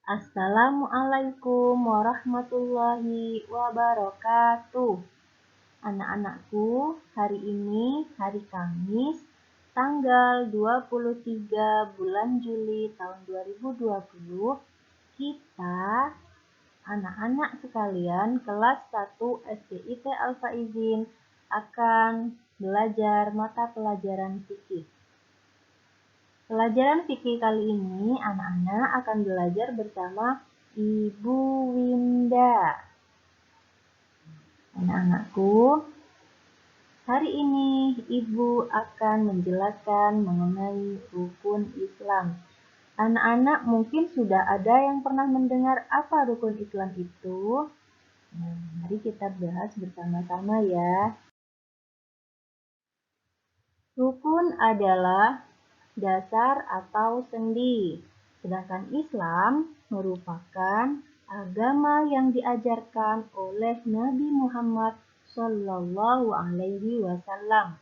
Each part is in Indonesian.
Assalamualaikum warahmatullahi wabarakatuh. Anak-anakku, hari ini hari Kamis, tanggal 23 bulan Juli tahun 2020, kita, anak-anak sekalian, kelas 1 SDIT Al-Faizin akan belajar mata pelajaran fikih. Pelajaran fikih kali ini, anak-anak akan belajar bersama Ibu Winda. Anak-anakku, hari ini Ibu akan menjelaskan mengenai rukun Islam. Anak-anak mungkin sudah ada yang pernah mendengar apa rukun Islam itu. Nah, mari kita bahas bersama-sama ya. Rukun adalah dasar atau sendi. Sedangkan Islam merupakan agama yang diajarkan oleh Nabi Muhammad Shallallahu Alaihi Wasallam.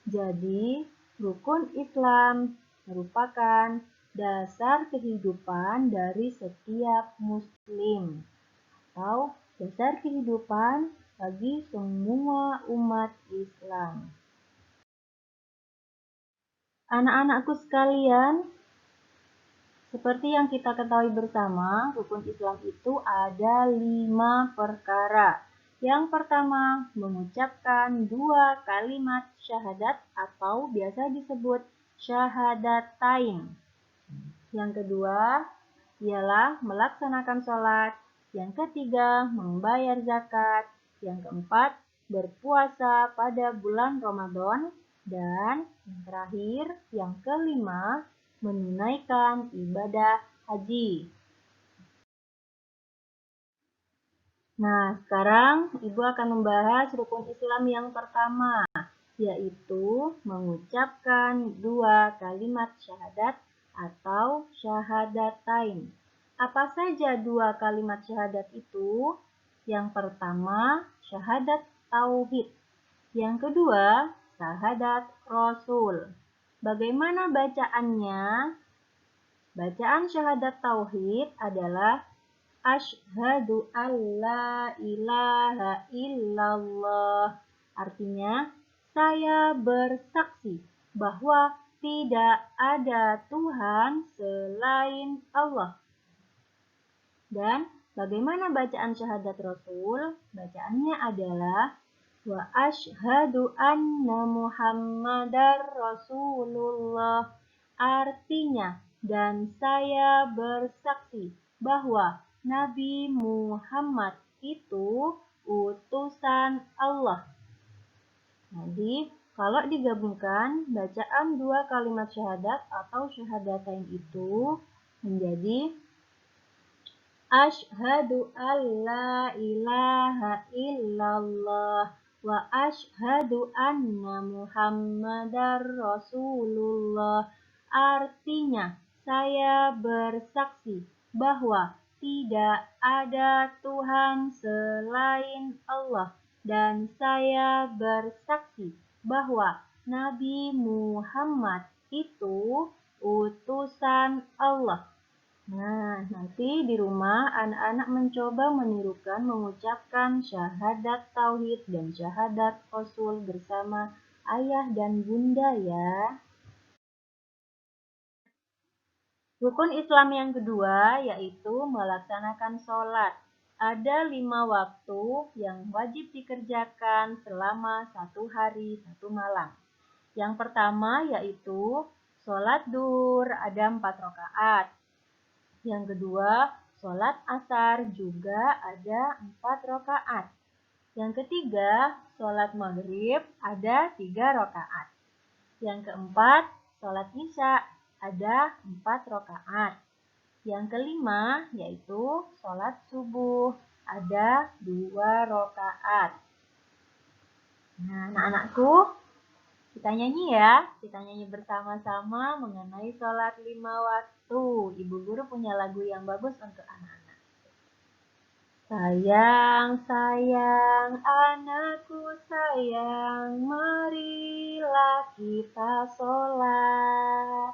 Jadi, rukun Islam merupakan dasar kehidupan dari setiap Muslim atau dasar kehidupan bagi semua umat Islam. Anak-anakku sekalian, seperti yang kita ketahui bersama, rukun Islam itu ada 5 perkara. Yang pertama, mengucapkan 2 kalimat syahadat atau biasa disebut syahadatain. Yang kedua, ialah melaksanakan sholat. Yang ketiga, membayar zakat. Yang keempat, berpuasa pada bulan Ramadan. Dan yang terakhir, yang kelima, menunaikan ibadah haji. Nah, sekarang Ibu akan membahas rukun Islam yang pertama, yaitu mengucapkan 2 kalimat syahadat atau syahadatain. Apa saja 2 kalimat syahadat itu? Yang pertama, syahadat tauhid. Yang kedua, syahadat rasul. Bagaimana bacaannya? Bacaan syahadat tauhid adalah Asyhadu an la ilaha illallah. Artinya, saya bersaksi bahwa tidak ada Tuhan selain Allah. Dan bagaimana bacaan syahadat Rasul? Bacaannya adalah wa asyhadu anna Muhammadar Rasulullah. Artinya, dan saya bersaksi bahwa Nabi Muhammad itu utusan Allah. Jadi, kalau digabungkan, bacaan 2 kalimat syahadat atau syahadatain itu menjadi Asyhadu an la ilaha illallah wa asyhadu anna Muhammadar Rasulullah. Artinya, saya bersaksi bahwa tidak ada Tuhan selain Allah dan saya bersaksi bahwa Nabi Muhammad itu utusan Allah. Nah, nanti di rumah anak-anak mencoba menirukan mengucapkan syahadat tauhid dan syahadat rasul bersama ayah dan bunda ya. Rukun Islam yang kedua yaitu melaksanakan sholat. Ada 5 waktu yang wajib dikerjakan selama 1 hari 1 malam. Yang pertama yaitu sholat duhur ada 4 rakaat. Yang kedua, sholat asar juga ada 4 rakaat. Yang ketiga, sholat maghrib ada 3 rakaat. Yang keempat, sholat isya ada 4 rakaat. Yang kelima, yaitu sholat subuh ada 2 rakaat. Nah, anak-anakku, kita nyanyi ya. Kita nyanyi bersama-sama mengenai sholat 5 waktu. Ibu guru punya lagu yang bagus untuk anak-anak. Sayang, sayang, anakku sayang, marilah kita sholat.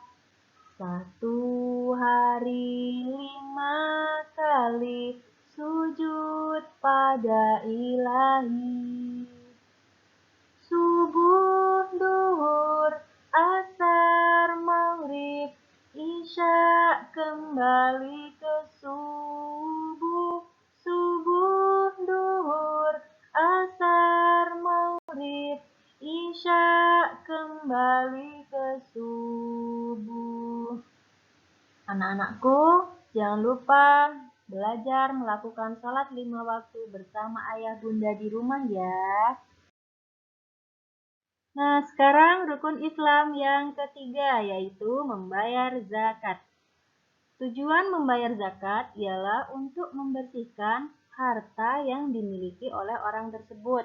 1 hari 5 ibadah ilahi. Subuh, duhur, asar, maghrib, isya, kembali ke subuh. Subuh, duhur, asar, maghrib, isya, kembali ke subuh. Anak-anakku, jangan lupa belajar melakukan sholat 5 waktu bersama ayah bunda di rumah ya. Nah, sekarang rukun Islam yang ketiga yaitu membayar zakat. Tujuan membayar zakat ialah untuk membersihkan harta yang dimiliki oleh orang tersebut.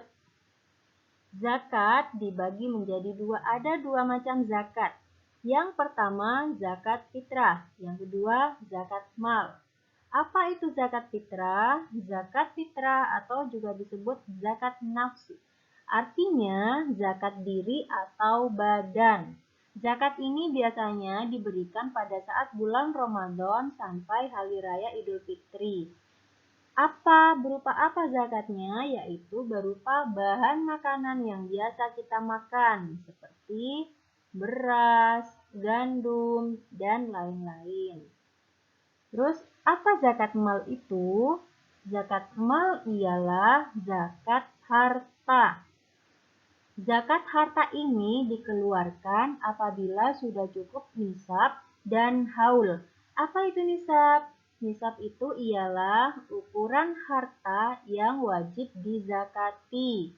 Zakat dibagi menjadi ada dua macam zakat. Yang pertama zakat fitrah, yang kedua zakat mal. Apa itu zakat fitrah? Zakat fitrah atau juga disebut zakat nafsu. Artinya zakat diri atau badan. Zakat ini biasanya diberikan pada saat bulan Ramadan sampai Hari Raya Idul Fitri. Berupa apa zakatnya? Yaitu berupa bahan makanan yang biasa kita makan, seperti beras, gandum, dan lain-lain. Terus, apa zakat mal itu? Zakat mal ialah zakat harta. Zakat harta ini dikeluarkan apabila sudah cukup nisab dan haul. Apa itu nisab? Nisab itu ialah ukuran harta yang wajib dizakati.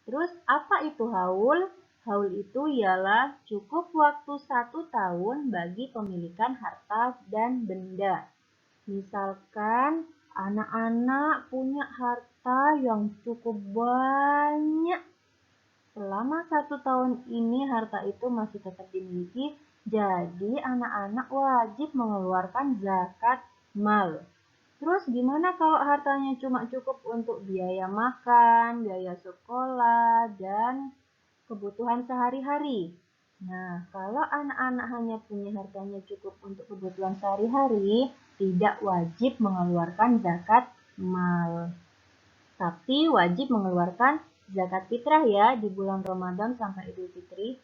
Terus apa itu haul? Haul itu ialah cukup waktu 1 tahun bagi pemilikan harta dan benda. Misalkan anak-anak punya harta yang cukup banyak. Selama 1 tahun ini harta itu masih tetap dimiliki, jadi anak-anak wajib mengeluarkan zakat mal. Terus gimana kalau hartanya cuma cukup untuk biaya makan, biaya sekolah, dan kebutuhan sehari-hari? Nah, kalau anak-anak hanya punya hartanya cukup untuk kebutuhan sehari-hari, tidak wajib mengeluarkan zakat mal. Tapi wajib mengeluarkan zakat fitrah ya di bulan Ramadan sampai Idul Fitri.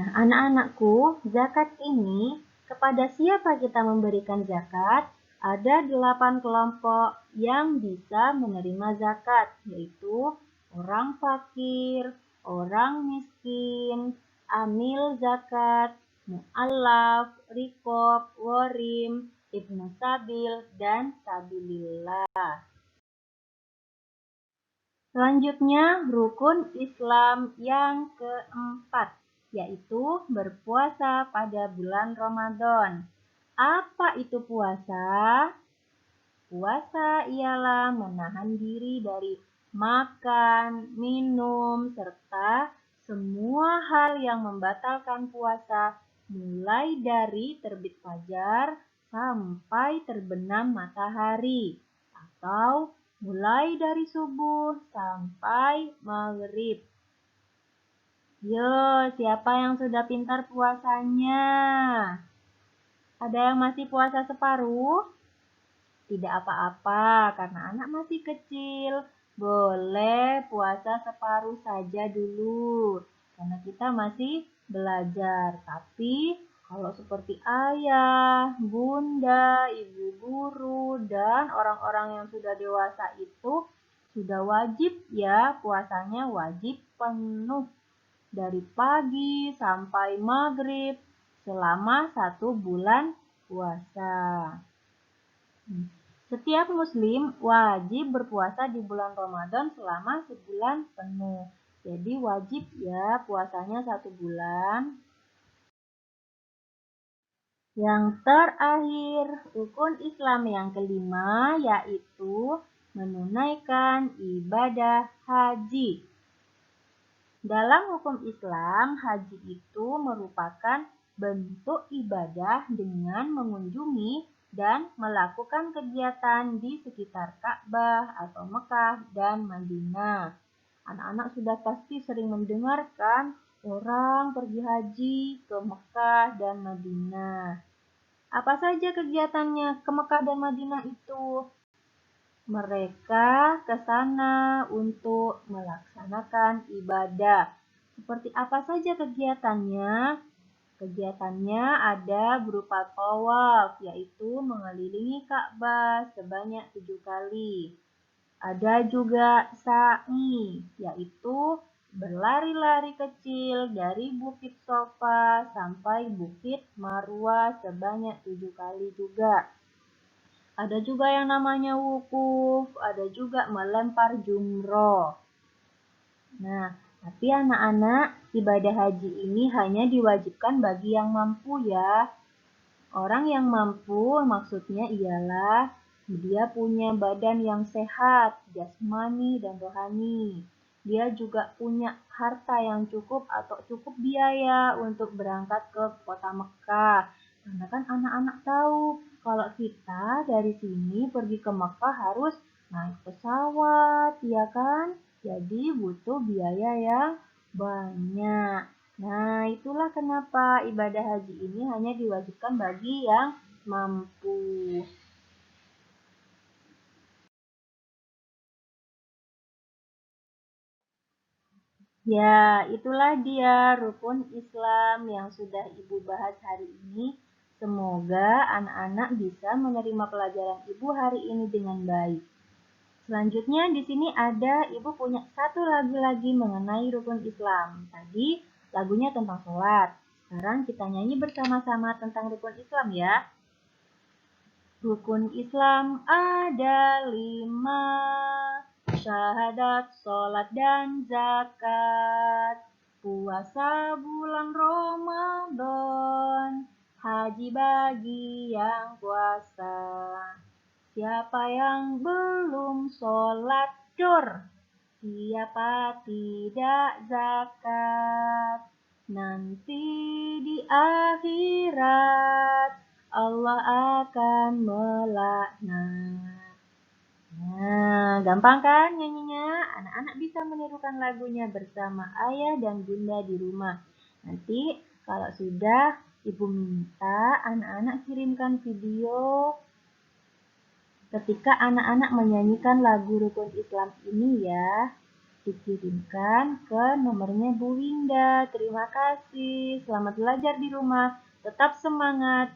Nah, anak-anakku, zakat ini kepada siapa kita memberikan zakat? Ada 8 kelompok yang bisa menerima zakat, yaitu orang fakir, orang miskin, amil zakat, mu'allaf, riqab, gharim, ibnu sabil, dan sabilillah. Selanjutnya, rukun Islam yang keempat, yaitu berpuasa pada bulan Ramadan. Apa itu puasa? Puasa ialah menahan diri dari makan, minum, serta semua hal yang membatalkan puasa, mulai dari terbit fajar sampai terbenam matahari, atau mulai dari subuh sampai maghrib. Yo, siapa yang sudah pintar puasanya? Ada yang masih puasa separuh? Tidak apa-apa, karena anak masih kecil. Boleh puasa separuh saja dulu, karena kita masih belajar. Tapi kalau seperti ayah, bunda, ibu guru, dan orang-orang yang sudah dewasa itu sudah wajib ya, puasanya wajib penuh dari pagi sampai maghrib selama 1 bulan puasa. Setiap muslim wajib berpuasa di bulan Ramadan selama sebulan penuh. Jadi wajib ya puasanya 1 bulan. Yang terakhir, rukun Islam yang kelima yaitu menunaikan ibadah haji. Dalam hukum Islam, haji itu merupakan bentuk ibadah dengan mengunjungi dan melakukan kegiatan di sekitar Ka'bah atau Mekah dan Madinah. Anak-anak sudah pasti sering mendengarkan orang pergi haji ke Mekah dan Madinah. Apa saja kegiatannya ke Mekah dan Madinah itu? Mereka ke sana untuk melaksanakan ibadah. Seperti apa saja kegiatannya? Kegiatannya ada berupa tawaf, yaitu mengelilingi Ka'bah sebanyak 7 kali. Ada juga sa'i, yaitu berlari-lari kecil dari Bukit Sofa sampai Bukit Marwah sebanyak 7 kali juga. Ada juga yang namanya wukuf, ada juga melempar jumroh. Nah, tapi anak-anak, ibadah haji ini hanya diwajibkan bagi yang mampu ya. Orang yang mampu maksudnya ialah dia punya badan yang sehat, jasmani dan rohani. Dia juga punya harta yang cukup atau cukup biaya untuk berangkat ke kota Mekah. Karena kan anak-anak tahu kalau kita dari sini pergi ke Mekah harus naik pesawat, ya kan? Jadi butuh biaya yang banyak. Nah, itulah kenapa ibadah haji ini hanya diwajibkan bagi yang mampu. Ya, itulah dia rukun Islam yang sudah Ibu bahas hari ini. Semoga anak-anak bisa menerima pelajaran Ibu hari ini dengan baik. Selanjutnya di sini ada Ibu punya satu lagu lagi mengenai rukun Islam. Tadi lagunya tentang sholat. Sekarang kita nyanyi bersama-sama tentang rukun Islam ya. Rukun Islam ada 5, syahadat, sholat, dan zakat. Puasa bulan Ramadan, haji bagi yang puasa. Siapa yang belum sholat dur? Siapa tidak zakat? Nanti di akhirat Allah akan melaknat. Nah, gampang kan nyanyinya? Anak-anak bisa menirukan lagunya bersama ayah dan bunda di rumah. Nanti kalau sudah, Ibu minta anak-anak kirimkan video ketika anak-anak menyanyikan lagu Rukun Islam ini ya. Dikirimkan ke nomornya Bu Winda. Terima kasih. Selamat belajar di rumah. Tetap semangat.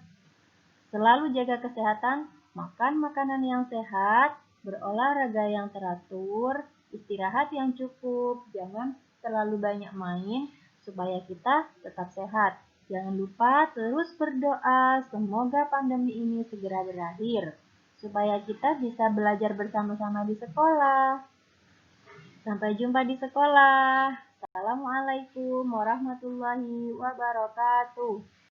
Selalu jaga kesehatan, makan makanan yang sehat, berolahraga yang teratur, istirahat yang cukup, jangan terlalu banyak main supaya kita tetap sehat. Jangan lupa terus berdoa, semoga pandemi ini segera berakhir, supaya kita bisa belajar bersama-sama di sekolah. Sampai jumpa di sekolah. Assalamualaikum warahmatullahi wabarakatuh.